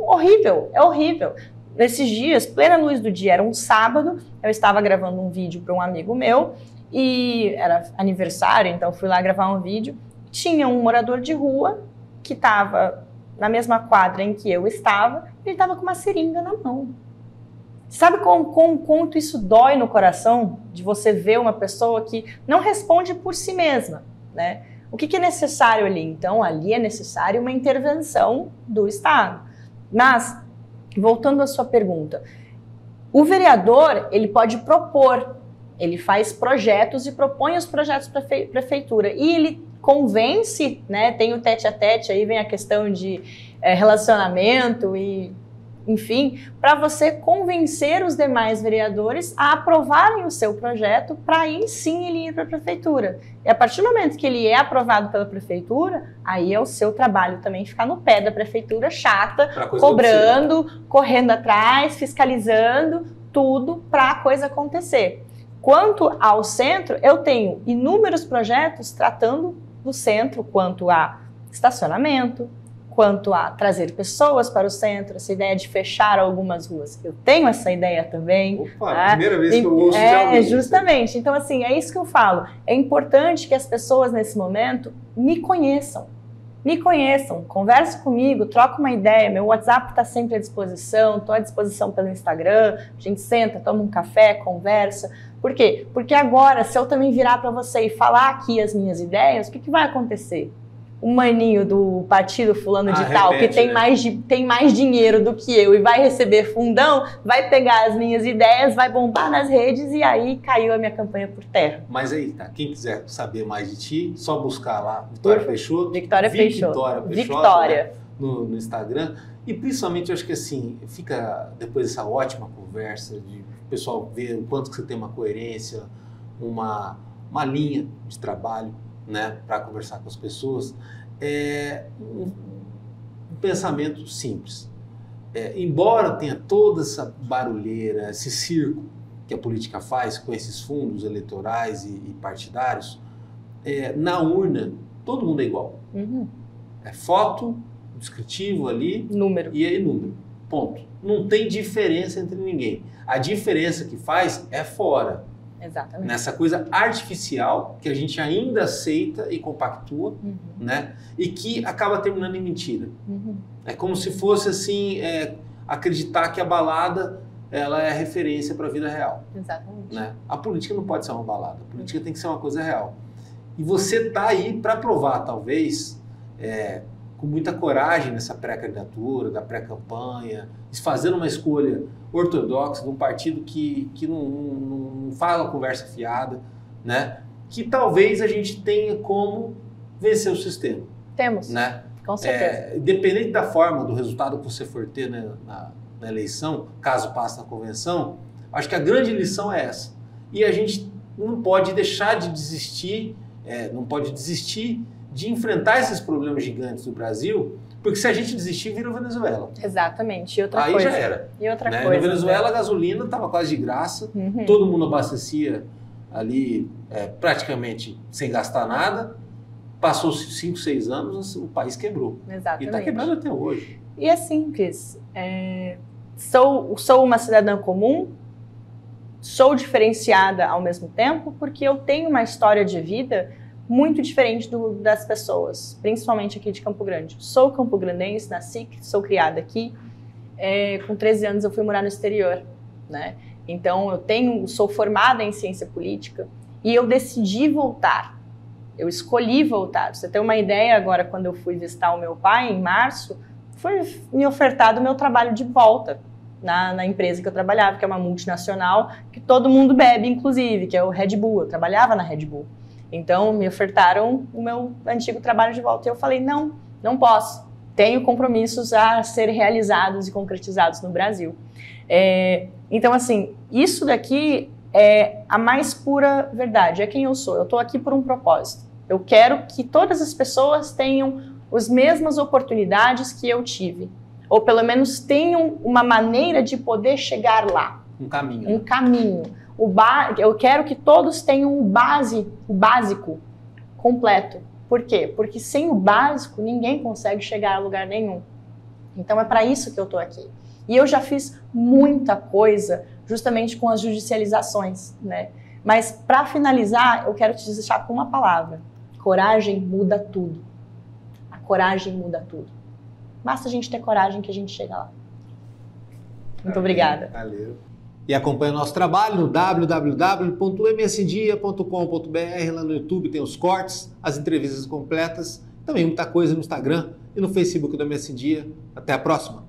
horrível, é horrível. Nesses dias, plena luz do dia, era um sábado, eu estava gravando um vídeo para um amigo meu, e era aniversário, então fui lá gravar um vídeo. Tinha um morador de rua que estava na mesma quadra em que eu estava, ele estava com uma seringa na mão. Sabe quanto isso dói no coração de você ver uma pessoa que não responde por si mesma, né? O que é necessário ali? Então, ali é necessário uma intervenção do Estado. Mas, voltando à sua pergunta, o vereador, ele pode propor. Ele faz projetos e propõe os projetos para a prefeitura. E ele convence, né? Tem o tete-a-tete, aí vem a questão de relacionamento e, enfim, para você convencer os demais vereadores a aprovarem o seu projeto para aí sim ele ir para a prefeitura. E a partir do momento que ele é aprovado pela prefeitura, aí é o seu trabalho também ficar no pé da prefeitura chata, cobrando, correndo atrás, fiscalizando, tudo para a coisa acontecer. Quanto ao centro, eu tenho inúmeros projetos tratando do centro, quanto a estacionamento, quanto a trazer pessoas para o centro, essa ideia de fechar algumas ruas. Eu tenho essa ideia também.
Opa, primeira vez que eu ouço já
justamente. Então, assim, é isso que eu falo. É importante que as pessoas, nesse momento, me conheçam. Me conheçam, converse comigo, troca uma ideia. Meu WhatsApp está sempre à disposição, estou à disposição pelo Instagram. A gente senta, toma um café, conversa. Por quê? Porque agora, se eu também virar para você e falar aqui as minhas ideias, o que vai acontecer? O maninho do partido fulano de tal, que tem, né? tem mais dinheiro do que eu e vai receber fundão, vai pegar as minhas ideias, vai bombar nas redes e aí caiu a minha campanha por terra.
Mas aí, tá, quem quiser saber mais de ti, só buscar lá Vitória Peixoto.
Victoria Peixoto.
Victoria. Né? No Instagram. E principalmente, eu acho que assim, fica depois dessa ótima conversa, de o pessoal ver o quanto que você tem uma coerência, uma linha de trabalho, né, para conversar com as pessoas, um pensamento simples. Embora tenha toda essa barulheira, esse circo que a política faz com esses fundos eleitorais e partidários, na urna todo mundo é igual.
Uhum.
É foto, descritivo ali,
número.
E aí número. Ponto. Não tem diferença entre ninguém. A diferença que faz é fora.
Exatamente.
Nessa coisa artificial que a gente ainda aceita e compactua,
uhum.
né? E que acaba terminando em mentira.
Uhum.
É como se fosse assim, acreditar que a balada ela é referência para a vida real.
Exatamente.
Né? A política não pode ser uma balada, a política tem que ser uma coisa real. E você está aí para provar, talvez, com muita coragem nessa pré-candidatura, da pré-campanha, fazendo uma escolha ortodoxa de um partido que não fala conversa fiada, né? Que talvez a gente tenha como vencer o sistema.
Temos,
né?
Com certeza.
Independente da forma, do resultado que você for ter, né, na eleição, caso passe na convenção, acho que a grande lição é essa. E a gente não pode deixar de desistir, de enfrentar esses problemas gigantes do Brasil, porque se a gente desistir, vira Venezuela.
Exatamente. E outra
Aí
coisa.
já era.
E outra
né?
coisa.
Na Venezuela, a gasolina estava quase de graça,
uhum.
todo mundo abastecia ali praticamente sem gastar nada. passou-se 5, 6 anos, o país quebrou.
Exatamente.
E está quebrando até hoje.
E é simples. Sou uma cidadã comum, sou diferenciada ao mesmo tempo, porque eu tenho uma história de vida muito diferente das pessoas, principalmente aqui de Campo Grande. Sou campograndense, nasci, sou criada aqui. Com 13 anos eu fui morar no exterior, né? Então sou formada em ciência política e eu decidi voltar. Eu escolhi voltar. Pra você ter uma ideia, agora quando eu fui visitar o meu pai em março, foi me ofertado o meu trabalho de volta na empresa que eu trabalhava, que é uma multinacional, que todo mundo bebe, inclusive, que é o Red Bull. Eu trabalhava na Red Bull. Então, me ofertaram o meu antigo trabalho de volta. E eu falei, não posso. Tenho compromissos a serem realizados e concretizados no Brasil. Então, assim, isso daqui é a mais pura verdade. É quem eu sou. Eu estou aqui por um propósito. Eu quero que todas as pessoas tenham as mesmas oportunidades que eu tive. Ou pelo menos tenham uma maneira de poder chegar lá.
Um caminho.
Um caminho. Eu quero que todos tenham o básico completo. Por quê? Porque sem o básico, ninguém consegue chegar a lugar nenhum. Então é para isso que eu estou aqui. E eu já fiz muita coisa justamente com as judicializações, né? Mas para finalizar, eu quero te deixar com uma palavra. Coragem muda tudo. A coragem muda tudo. Basta a gente ter coragem que a gente chega lá. Muito obrigada.
Valeu. E acompanha o nosso trabalho no www.msdia.com.br. Lá no YouTube tem os cortes, as entrevistas completas, também muita coisa no Instagram e no Facebook do MS Dia. Até a próxima!